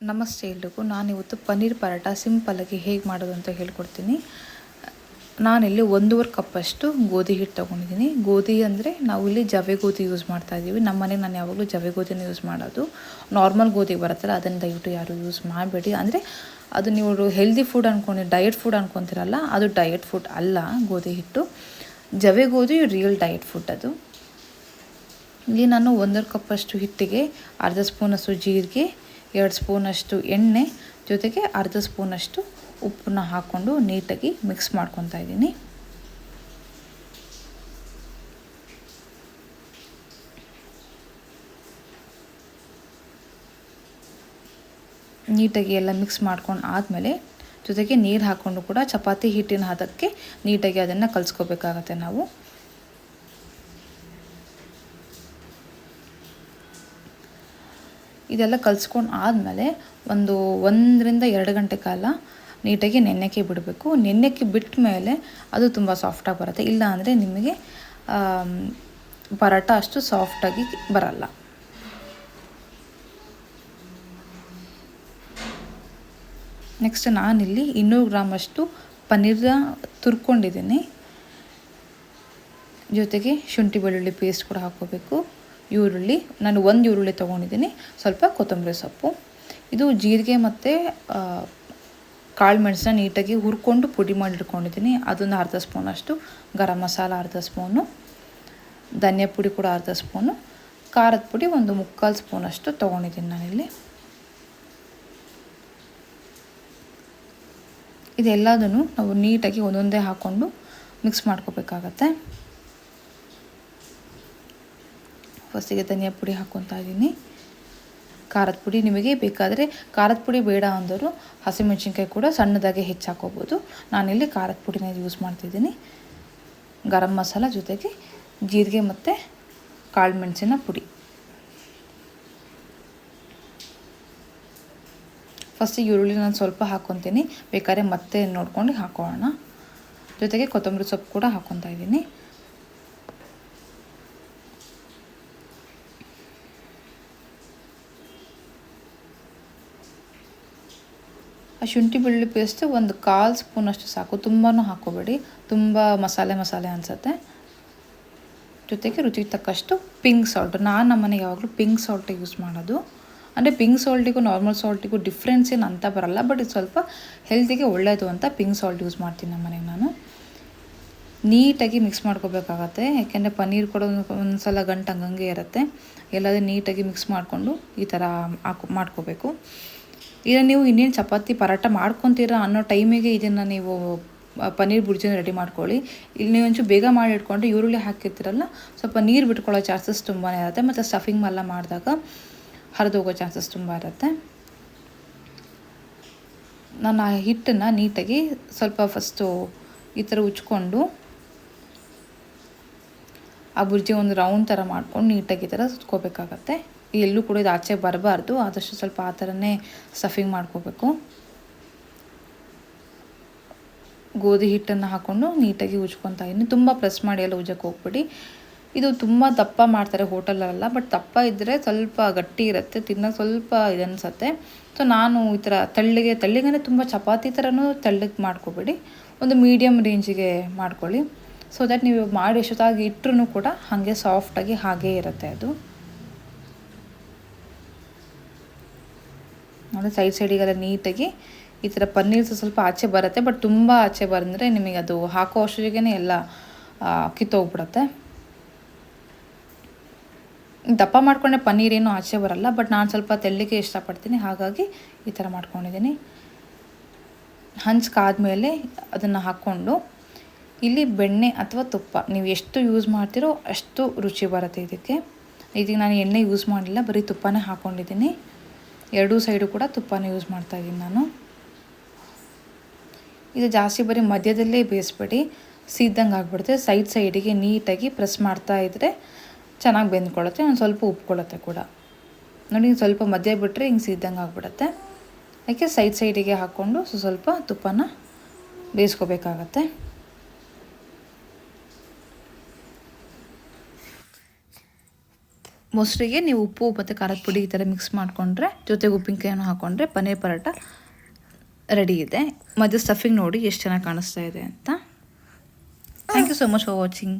ನಮಸ್ತೆ ಎಲ್ರಿಗೂ. ನಾನಿವತ್ತು ಪನ್ನೀರ್ ಪರೋಟ ಸಿಂಪಲ್ಲಾಗಿ ಹೇಗೆ ಮಾಡೋದು ಅಂತ ಹೇಳ್ಕೊಡ್ತೀನಿ. ನಾನಿಲ್ಲಿ 1.5 ಕಪ್ಪಷ್ಟು ಗೋಧಿ ಹಿಟ್ಟು ತೊಗೊಂಡಿದ್ದೀನಿ. ಗೋಧಿ ಅಂದರೆ ನಾವು ಇಲ್ಲಿ ಜವೆ ಗೋಧಿ ಯೂಸ್ ಮಾಡ್ತಾಯಿದ್ದೀವಿ. ನಮ್ಮ ಮನೆಗೆ ನಾನು ಯಾವಾಗಲೂ ಜವೆ ಗೋಧಿನ ಯೂಸ್ ಮಾಡೋದು. ನಾರ್ಮಲ್ ಗೋಧಿ ಬರುತ್ತಲ್ಲ ಅದನ್ನು ದಯವಿಟ್ಟು ಯಾರು ಯೂಸ್ ಮಾಡಬೇಡಿ. ಅಂದರೆ ಅದು ನೀವು ಹೆಲ್ದಿ ಫುಡ್ ಡಯಟ್ ಫುಡ್ ಅಂದ್ಕೊತೀರಲ್ಲ, ಅದು ಡಯಟ್ ಫುಡ್ ಅಲ್ಲ. ಗೋಧಿ ಹಿಟ್ಟು ಜವೆ ಗೋಧಿ ರಿಯಲ್ ಡಯಟ್ ಫುಡ್ ಅದು. ಇಲ್ಲಿ ನಾನು 1.5 ಕಪ್ಪಷ್ಟು ಹಿಟ್ಟಿಗೆ ಅರ್ಧ ಸ್ಪೂನಷ್ಟು ಜೀರಿಗೆ, 2 ಸ್ಪೂನಷ್ಟು ಎಣ್ಣೆ ಜೊತೆಗೆ ಅರ್ಧ ಸ್ಪೂನಷ್ಟು ಉಪ್ಪನ್ನ ಹಾಕ್ಕೊಂಡು ನೀಟಾಗಿ ಮಿಕ್ಸ್ ಮಾಡ್ಕೊತಾ ಇದ್ದೀನಿ. ನೀಟಾಗಿ ಎಲ್ಲ ಮಿಕ್ಸ್ ಮಾಡ್ಕೊಂಡು ಆದಮೇಲೆ ಜೊತೆಗೆ ನೀರು ಹಾಕ್ಕೊಂಡು ಕೂಡ ಚಪಾತಿ ಹಿಟ್ಟಿನ ಹದಕ್ಕೆ ನೀಟಾಗಿ ಅದನ್ನು ಕಲಿಸ್ಕೋಬೇಕಾಗತ್ತೆ ನಾವು. ಇದೆಲ್ಲ ಕಲಿಸ್ಕೊಂಡು ಆದಮೇಲೆ 1 ರಿಂದ 2 ಗಂಟೆ ಕಾಲ ನೀಟಾಗಿ ನೆನೆಕ್ಕೆ ಬಿಡಬೇಕು. ನೆನೆಕ್ಕೆ ಬಿಟ್ಟ ಮೇಲೆ ಅದು ತುಂಬ ಸಾಫ್ಟಾಗಿ ಬರುತ್ತೆ. ಇಲ್ಲ ಅಂದರೆ ನಿಮಗೆ ಪರೋಟ ಅಷ್ಟು ಸಾಫ್ಟಾಗಿ ಬರಲ್ಲ. ನೆಕ್ಸ್ಟ್ ನಾನಿಲ್ಲಿ 200 ಗ್ರಾಮಷ್ಟು ಪನ್ನೀರ್ನ ತುರ್ಕೊಂಡಿದ್ದೀನಿ. ಜೊತೆಗೆ ಶುಂಠಿ ಬೆಳ್ಳುಳ್ಳಿ ಪೇಸ್ಟ್ ಕೂಡ ಹಾಕ್ಕೋಬೇಕು. ಈರುಳ್ಳಿ ನಾನು 1 ಈರುಳ್ಳಿ ತೊಗೊಂಡಿದ್ದೀನಿ, ಸ್ವಲ್ಪ ಕೊತ್ತಂಬರಿ ಸೊಪ್ಪು. ಇದು ಜೀರಿಗೆ ಮತ್ತು ಕಾಳು ಮೆಣಸನ್ನ ನೀಟಾಗಿ ಹುರ್ಕೊಂಡು ಪುಡಿ ಮಾಡಿ ಇಟ್ಕೊಂಡಿದ್ದೀನಿ. ಅದೊಂದು ಅರ್ಧ ಸ್ಪೂನಷ್ಟು, ಗರಂ ಮಸಾಲ ಅರ್ಧ ಸ್ಪೂನು, ಧನಿಯಾ ಪುಡಿ ಕೂಡ ಅರ್ಧ ಸ್ಪೂನು, ಖಾರದ ಪುಡಿ 1/4 ಸ್ಪೂನಷ್ಟು ತೊಗೊಂಡಿದ್ದೀನಿ ನಾನಿಲ್ಲಿ. ಇದೆಲ್ಲದನ್ನು ನಾವು ನೀಟಾಗಿ ಒಂದೊಂದೇ ಹಾಕ್ಕೊಂಡು ಮಿಕ್ಸ್ ಮಾಡ್ಕೋಬೇಕಾಗತ್ತೆ. ಫಸ್ಟಿಗೆ ಧನಿಯಾ ಪುಡಿ ಹಾಕ್ಕೊತಾ ಇದ್ದೀನಿ. ಖಾರದ ಪುಡಿ ನಿಮಗೆ ಬೇಕಾದರೆ, ಖಾರದ ಪುಡಿ ಬೇಡ ಅಂದರು ಹಸಿಮೆಣ್ಸಿನ್ಕಾಯಿ ಕೂಡ ಸಣ್ಣದಾಗಿ ಹೆಚ್ಚು ಹಾಕೋಬೋದು. ನಾನಿಲ್ಲಿ ಖಾರದ ಪುಡಿನ ಯೂಸ್ ಮಾಡ್ತಿದ್ದೀನಿ. ಗರಂ ಮಸಾಲ ಜೊತೆಗೆ ಜೀರಿಗೆ ಮತ್ತು ಕಾಳು ಮೆಣಸಿನ ಪುಡಿ. ಫಸ್ಟಿಗೆ ಈರುಳ್ಳಿ ನಾನು ಸ್ವಲ್ಪ ಹಾಕ್ಕೊತೀನಿ, ಬೇಕಾದ್ರೆ ಮತ್ತೆ ನೋಡ್ಕೊಂಡು ಹಾಕೋಣ. ಜೊತೆಗೆ ಕೊತ್ತಂಬರಿ ಸೊಪ್ಪು ಕೂಡ ಹಾಕ್ಕೊತಾ ಇದ್ದೀನಿ. ಆ ಶುಂಠಿ ಬೆಳ್ಳುಳ್ಳಿ ಪೇಸ್ಟ್ 1/4 ಸ್ಪೂನಷ್ಟು ಸಾಕು, ತುಂಬಾ ಹಾಕ್ಕೋಬೇಡಿ, ತುಂಬ ಮಸಾಲೆ ಅನಿಸುತ್ತೆ. ಜೊತೆಗೆ ರುಚಿಗೆ ತಕ್ಕಷ್ಟು ಪಿಂಕ್ ಸಾಲ್ಟ್. ನಮ್ಮ ಮನೆಗೆ ಯಾವಾಗಲೂ ಪಿಂಕ್ ಸಾಲ್ಟ್ ಯೂಸ್ ಮಾಡೋದು. ಅಂದರೆ ಪಿಂಕ್ ಸಾಲ್ಟಿಗೂ ನಾರ್ಮಲ್ ಸಾಲ್ಟಿಗೂ ಡಿಫ್ರೆನ್ಸ್ ಏನು ಅಂತ ಬರಲ್ಲ, ಬಟ್ ಇದು ಸ್ವಲ್ಪ ಹೆಲ್ತಿಗೆ ಒಳ್ಳೆಯದು ಅಂತ ಪಿಂಕ್ ಸಾಲ್ಟ್ ಯೂಸ್ ಮಾಡ್ತೀನಿ ನಮ್ಮ ಮನೆಗೆ ನಾನು. ನೀಟಾಗಿ ಮಿಕ್ಸ್ ಮಾಡ್ಕೋಬೇಕಾಗತ್ತೆ, ಯಾಕೆಂದರೆ ಪನ್ನೀರ್ ಕೂಡ ಒಂದು ಸಲ ಗಂಟು ಹಂಗಂಗೆ ಇರುತ್ತೆ. ಎಲ್ಲದೂ ನೀಟಾಗಿ ಮಿಕ್ಸ್ ಮಾಡಿಕೊಂಡು ಈ ಥರ ಮಾಡ್ಕೋಬೇಕು. ಈಗ ನೀವು ಇನ್ನೇನು ಚಪಾತಿ ಪರೋಟ ಮಾಡ್ಕೊತೀರಾ ಅನ್ನೋ ಟೈಮಿಗೆ ಇದನ್ನು ನೀವು ಪನ್ನೀರ್ ಬುರ್ಜಿನ ರೆಡಿ ಮಾಡ್ಕೊಳ್ಳಿ. ಇಲ್ಲಿ ನೀವು ಒಂಚೂರು ಬೇಗ ಮಾಡಿ ಇಟ್ಕೊಂಡ್ರೆ ಈರುಳ್ಳಿ ಹಾಕಿರ್ತೀರಲ್ಲ, ಸ್ವಲ್ಪ ನೀರು ಬಿಟ್ಕೊಳ್ಳೋ ಚಾನ್ಸಸ್ ತುಂಬಾ ಇರುತ್ತೆ. ಮತ್ತು ಸ್ಟಫಿಂಗ್ ಎಲ್ಲ ಮಾಡಿದಾಗ ಹರಿದೋಗೋ ಚಾನ್ಸಸ್ ತುಂಬ ಇರುತ್ತೆ. ನಾನು ಆ ಹಿಟ್ಟನ್ನು ನೀಟಾಗಿ ಸ್ವಲ್ಪ ಫಸ್ಟು ಈ ಥರ ಉಚ್ಕೊಂಡು ಆ ಬುರ್ಜಿ ಒಂದು ರೌಂಡ್ ಥರ ಮಾಡ್ಕೊಂಡು ನೀಟಾಗಿ ಈ ಥರ ಸುತ್ಕೋಬೇಕಾಗತ್ತೆ. ಎಲ್ಲೂ ಕೂಡ ಇದು ಆಚೆ ಬರಬಾರ್ದು, ಆದಷ್ಟು ಸ್ವಲ್ಪ ಆ ಥರನೇ ಸ್ಟಫಿಂಗ್ ಮಾಡ್ಕೋಬೇಕು. ಗೋಧಿ ಹಿಟ್ಟನ್ನು ಹಾಕ್ಕೊಂಡು ನೀಟಾಗಿ ಉಜ್ಕೊತಾ ಇದ್ದೀನಿ. ತುಂಬ ಪ್ರೆಸ್ ಮಾಡಿ ಎಲ್ಲ ಉಜ್ಜಕ್ಕೆ ಹೋಗ್ಬಿಡಿ. ಇದು ತುಂಬ ದಪ್ಪ ಮಾಡ್ತಾರೆ ಹೋಟೆಲಲ್ಲ, ಬಟ್ ದಪ್ಪ ಇದ್ದರೆ ಸ್ವಲ್ಪ ಗಟ್ಟಿ ಇರುತ್ತೆ, ತಿನ್ನೋಕೆ ಸ್ವಲ್ಪ ಇದನ್ನಿಸುತ್ತೆ. ಸೊ ನಾನು ಈ ಥರ ತೆಳ್ಳಗೆ ಅಂದರೆ ತುಂಬ ಚಪಾತಿ ಥರನೂ ತೆಳ್ಳಗೆ ಮಾಡ್ಕೊಬೇಡಿ, ಒಂದು ಮೀಡಿಯಮ್ ರೇಂಜಿಗೆ ಮಾಡ್ಕೊಳ್ಳಿ. ಸೊ ದಟ್ ನೀವು ಮಾಡಿ ಎಷ್ಟೊತ್ತಾಗಿ ಇಟ್ಟರೂ ಕೂಡ ಹಾಗೆ ಸಾಫ್ಟಾಗಿ ಹಾಗೇ ಇರುತ್ತೆ ಅದು. ಅಂದರೆ ಸೈಡಿಗೆಲ್ಲ ನೀಟಾಗಿ ಈ ಥರ ಪನ್ನೀರ್ ಸ್ವಲ್ಪ ಆಚೆ ಬರುತ್ತೆ, ಬಟ್ ತುಂಬ ಆಚೆ ಬಂದರೆ ನಿಮಗೆ ಅದು ಹಾಕೋ ಅಷ್ಟೊತ್ತಿಗೆ ಎಲ್ಲ ಕಿತ್ತೋಗ್ಬಿಡುತ್ತೆ. ದಪ್ಪ ಮಾಡ್ಕೊಂಡೆ ಪನ್ನೀರೇನು ಆಚೆ ಬರಲ್ಲ, ಬಟ್ ನಾನು ಸ್ವಲ್ಪ ತೆಳ್ಳಗೆ ಇಷ್ಟಪಡ್ತೀನಿ, ಹಾಗಾಗಿ ಈ ಥರ ಮಾಡ್ಕೊಂಡಿದ್ದೀನಿ. ಹಂಚ್ಕಾದ್ಮೇಲೆ ಅದನ್ನು ಹಾಕ್ಕೊಂಡು ಇಲ್ಲಿ ಬೆಣ್ಣೆ ಅಥವಾ ತುಪ್ಪ ನೀವು ಎಷ್ಟು ಯೂಸ್ ಮಾಡ್ತೀರೋ ಅಷ್ಟು ರುಚಿ ಬರುತ್ತೆ ಇದಕ್ಕೆ. ಇದಕ್ಕೆ ನಾನು ಎಣ್ಣೆ ಯೂಸ್ ಮಾಡಿಲ್ಲ, ಬರೀ ತುಪ್ಪನೇ ಹಾಕ್ಕೊಂಡಿದ್ದೀನಿ. ಎರಡೂ ಸೈಡು ಕೂಡ ತುಪ್ಪನೇ ಯೂಸ್ ಮಾಡ್ತಾಯಿದ್ದೀನಿ ನಾನು. ಇದು ಜಾಸ್ತಿ ಬರೀ ಮಧ್ಯದಲ್ಲೇ ಬೇಯಿಸ್ಬೇಡಿ, ಸೀದಂಗೆ ಆಗಿಬಿಡುತ್ತೆ. ಸೈಡಿಗೆ ನೀಟಾಗಿ ಪ್ರೆಸ್ ಮಾಡ್ತಾ ಇದ್ದರೆ ಚೆನ್ನಾಗಿ ಬೆಂದ್ಕೊಳ್ಳುತ್ತೆ, ಒಂದು ಸ್ವಲ್ಪ ಉಪ್ಕೊಳ್ಳುತ್ತೆ ಕೂಡ. ನೋಡಿ ಸ್ವಲ್ಪ ಮಧ್ಯ ಬಿಟ್ಟರೆ ಹಿಂಗೆ ಸೀದಂಗೆ ಆಗಿಬಿಡುತ್ತೆ. ಯಾಕೆ ಸೈಡಿಗೆ ಹಾಕ್ಕೊಂಡು ಸ್ವಲ್ಪ ತುಪ್ಪನ ಬೇಯಿಸ್ಕೋಬೇಕಾಗತ್ತೆ. ಮೊಸರಿಗೆ ನೀವು ಉಪ್ಪು ಮತ್ತು ಖಾರದ ಪುಡಿ ಈ ಥರ ಮಿಕ್ಸ್ ಮಾಡಿಕೊಂಡ್ರೆ ಜೊತೆಗೆ ಉಪ್ಪಿನಕಾಯನ್ನು ಹಾಕ್ಕೊಂಡ್ರೆ ಪನ್ನೀರ್ ಪರೋಟ ರೆಡಿ ಇದೆ. ಮಧ್ಯೆ ಸ್ಟಫಿಂಗ್ ನೋಡಿ ಎಷ್ಟು ಚೆನ್ನಾಗಿ ಕಾಣಿಸ್ತಾ ಇದೆ ಅಂತ. Thank you so much for watching.